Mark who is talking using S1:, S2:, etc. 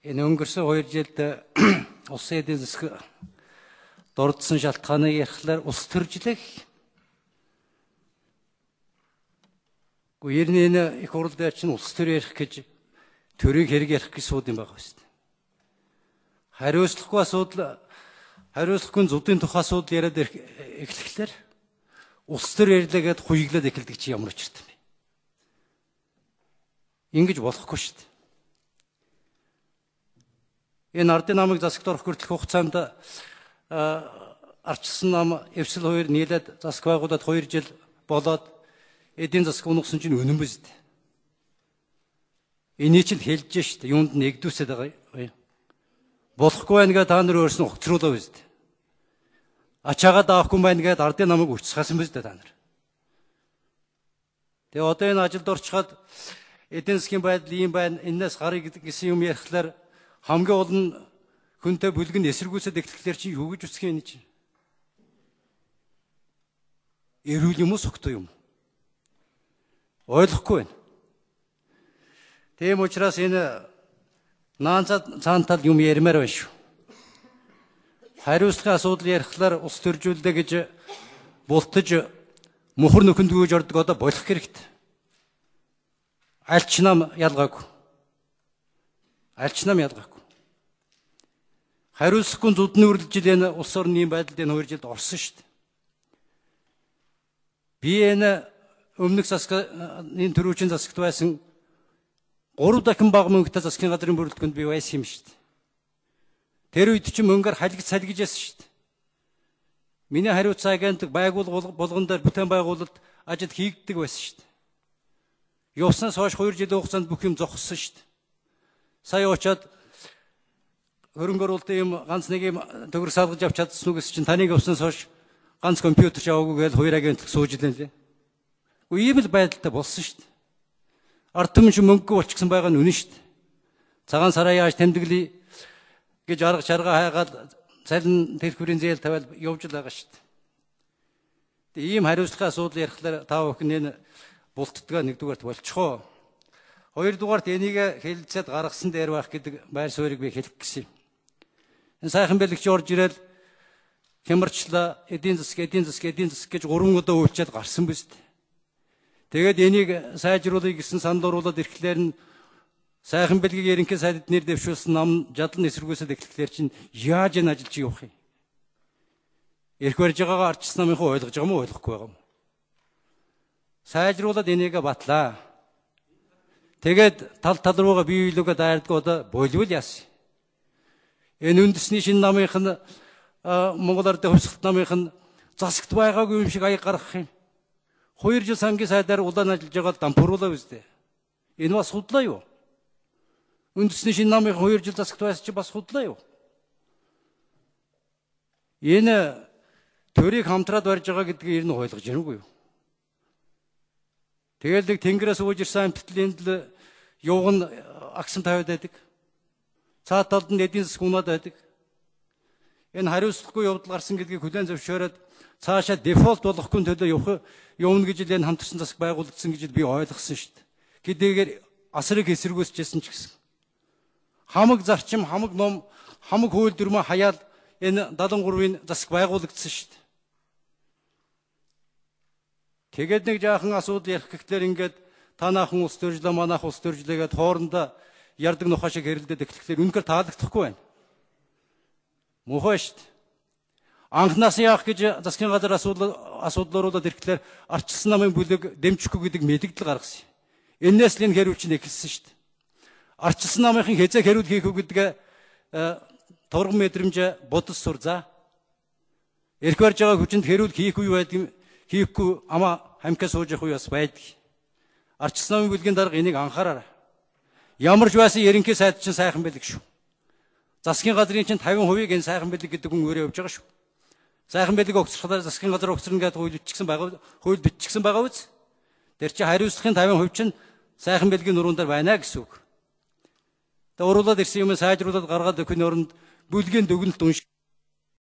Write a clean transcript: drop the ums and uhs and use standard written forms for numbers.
S1: Энэ өнгөрсөн 2 жилд улсын эдийн засаг дурдсан шалтгааныг ярихлаар улс төржлөх. Ер нь энэ их хурл дээр чинь улс төр ярих гэж төрийг хэрэг ярих гэж сууд юм байгаа шүү дээ. Хариуцлагагүй асуудал, хариуцлагагүй зүүдийн тухай асуудал яриад эхлэхлээр улс төр ярьлаа гэд хуйглаад эхэлдэг чи ямар учиртай юм бэ? Ингэж болохгүй шүү дээ. Энэ ардын намыг засагт орох хүртэлх хугацаанд арчилсан нам эвсэл 2 нийлээд засаг байгуулад 2 жил болоод эдийн засаг унгасан чинь үнэн биз дээ. Энийг чинь хэлж шүү дээ. Юунд нэгдүүсэд байгаа. Болохгүй байна гэдэг та нар өөрснөө огцруулаа биз дээ. Ачаагаа даахгүй байна гэдэг ардын намыг үцсгасан биз дээ та нар. Тэгээ одоо энэ ажилд орчиход эдийн засгийн байдал ийм байна. Энээс гарыг гэсэн юм ярихлаар хамгийн гол нь хүнтэй бүлгэн эсэргүүцэд эхлэхлээр чи юу гэж үсэх юм чинь? Эрүүл юм уу согтой юм? Ойлгохгүй байна. Тийм учраас энэ цаантал юм ярмаар байна шүү. Хариуцлагын асуудал ярихлаар улс төржүүлдэ гэж бултаж мөхөр нөхөнд гүйж ордог одоо болох хэрэгтэй. Альч нам ялгаагүй. Альч нам ялгаагүй. Хариуцлагын зүдний үргэлжил энэ улс орны байдалд энэ 2 жилд орсон шүү дээ. Би энэ өмнөх засгийн төрүүчийн засагт байсан 3 дахин бага мөнгөтэй засгийн газрын бүрэлдэхүүнд би байсан юм шүү дээ. Тэр үед чи мөнгөөр халигч салгиж яасан шүү дээ. Миний хариуцлага агентик болгон дээр бүтээн байгуулалт ажил хийгддэг байсан шүү дээ. Явснаас хойш 2 жилийн хугацаанд бүх юм зогссон шүү дээ. Сая очоод хөрөнгө оруулалтын юм ганц нэг юм төгрөг салгаж авч чадсан үгс чинь таныг явснаас хойш ганц компьютер ч аваагүй гэж 2 агентлаг сууж илэн лээ. Ийм л байдалтай болсон шүү дээ. Ард түмэн чи мөнгө болчихсон байгаа нь үнэн шүү дээ. Цагаан сараа яаж тэмдэглэе гэж арга чарга хайгаад цалин тэрхүүрийн зээл тавиал явж л байгаа шүү дээ. Тэгээ ийм хариуцлагын асуудал ярихлаар та бүхэн энэ бултдгаа нэгдүгээрт болчихоо. Хоёрдугаарт энийг хэлэлцээд гаргасан дээр байх гэдэг байр суурийг би хэлэх гэсэн юм. Энэ сайхан бэлэгч орж ирэл хямарчлаа эдийн засаг гэж 3 удаа үйлчээд гарсан биз дээ. Тэгээд энийг сайжруулах гэсэн санал оруулаад ирэхлээр нь сайхан бэлгийг ерөнхий сайдд нэр дэвшүүлсэн нам жадлан эсэргүүцэд эхлэхлээр чинь яаж энэ ажил чи явах юм? Ирэх барьж байгаагаа арчилсан намынхаа ойлгож байгаа мó ойлгохгүй байгаа юм. Сайжруулаад энийг батлаа. Тэгээд тал руугаа бие биелүүгээ дайрдаг одоо болвол яасан. Энэ үндэсний шинэ намынх нь Монгол Ардын хувьсгалт намынх нь засагт байгаагүй юм шиг аяг гаргах юм. 2 жил сангийн сайдаар улаан ажиллаж байгаа дампууруулаа үстэй. Энэ бас худлаа юу? Үндэсний шинэ намынх 2 жил засагт байсан чи бас худлаа юу? Энэ төрийг хамтраад барьж байгаа гэдгийг ер нь ойлгож ярингүй юу? Тэгэл нэг тэнгэрээс ууж ирсэн амтлалынд л юуг нь агсан тавиад байдаг. Цаа талд нь эдийн засаг унаад байдаг. Энэ хариуцлагагүй явдал гарсан гэдгийг хүлээн зөвшөөрөөд цаашаа дефолт болохгүй төлөө явна гэж л энэ хамтарсан засаг байгуулагдсан гэж би ойлгосон шүү дээ. Хэдийгээр асрыг эсэргүүцчихсэн ч гэсэн. Хамаг зарчим, хамаг ном, хамаг хууль дүрмээ хаяал энэ 73-ийн засаг байгуулагдсан шүү дээ. Тэгээд нэг жаахан асуудал ярих гэхлээр ингээд танаахан улс төржлөө, манайх улс төржлөө гэдээ хоорондоо ярддаг нухаа шиг хэрэлдээд эхлэхлээр үнэхээр таалагдахгүй байна. Мухай шүү дээ. Анхнаас яах гэж засгийн газар асуудал оруулаад ирэхлээр арчилсан намын бүлэг дэмжихгүй гэдэг мэдэгдэл гаргасан юм. Энээс л энэ хэрүүл чинь эхэлсэн шүү дээ. Арчилсан намынхын хязгаар хэрүүл хийх үү гэдэг турган мэдрэмж бодос сур за. Ирэх барьж байгаа хүчинд хэрүүл хийх үү байдаг хийхгүй ama хамкаа сууж явах уу бас байдаг. Арчилсан намын бүлгийн дарга энийг анхаараарай. Ямар ч байсан ерөнхий сайд чинь сайхан бэлэг шүү. Засгийн газрын чинь 50%-ийг энэ сайхан бэлэг гэдэг хүн өөрөө явж байгаа шүү. Сайхан бэлэг огцрохлаар засгийн газар огцрно гэдэг хууль биччихсэн байгаа үз. Тэр чинь хариуцлагын 50% чинь сайхан бэлгийн нуруунд дээр байна гэсэн үг. Тэгээ уруулаад ирсэн юм сайжруулаад гаргаад өгөх нь оронд бүлгийн дүгнэлт унш